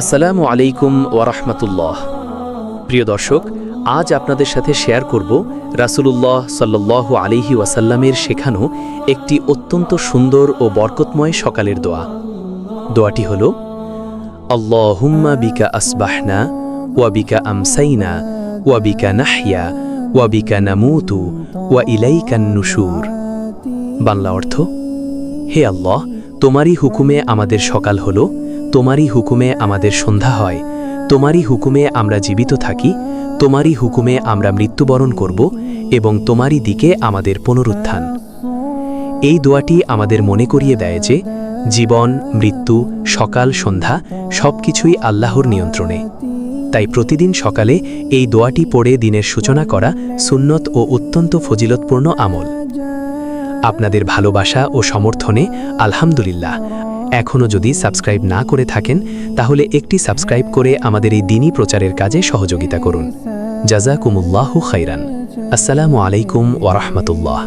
আসসালামু আলাইকুম ওয়ারাহমাতুল্লাহ। প্রিয় দর্শক, আজ আপনাদের সাথে শেয়ার করব রাসূলুল্লাহ সাল্লাল্লাহু আলাইহি ওয়াসাল্লামের শেখানো একটি অত্যন্ত সুন্দর ও বরকতময় সকালের দোয়া। দোয়াটি হল, আল্লাহুম্মা বিকা আসবাহনা ওয়া বিকা আমসাইনা ওয়া বিকা নাহইয়া ওয়া বিকা নামুতু ওয়া ইলাইকান নুশুর। বাংলা অর্থ, হে আল্লাহ, তোমারই হুকুমে আমাদের সকাল হল, তোমারই হুকুমে আমাদের সন্ধ্যা হয়, তোমারই হুকুমে আমরা জীবিত থাকি, তোমারই হুকুমে আমরা মৃত্যুবরণ করব এবং তোমারই দিকে আমাদের পুনরুত্থান। এই দোয়াটি আমাদের মনে করিয়ে দেয় যে জীবন, মৃত্যু, সকাল, সন্ধ্যা সবকিছুই আল্লাহর নিয়ন্ত্রণে। তাই প্রতিদিন সকালে এই দোয়াটি পড়ে দিনের সূচনা করা সুন্নত ও অত্যন্ত ফজিলতপূর্ণ আমল। আপনাদের ভালোবাসা ও সমর্থনে আলহামদুলিল্লাহ। এখনও যদি সাবস্ক্রাইব না করে থাকেন তাহলে একটি সাবস্ক্রাইব করে আমাদের এই দ্বীনি প্রচারের কাজে সহযোগিতা করুন। জাযাকুমুল্লাহু খাইরান। আসসালামু আলাইকুম ওয়া রাহমাতুল্লাহ।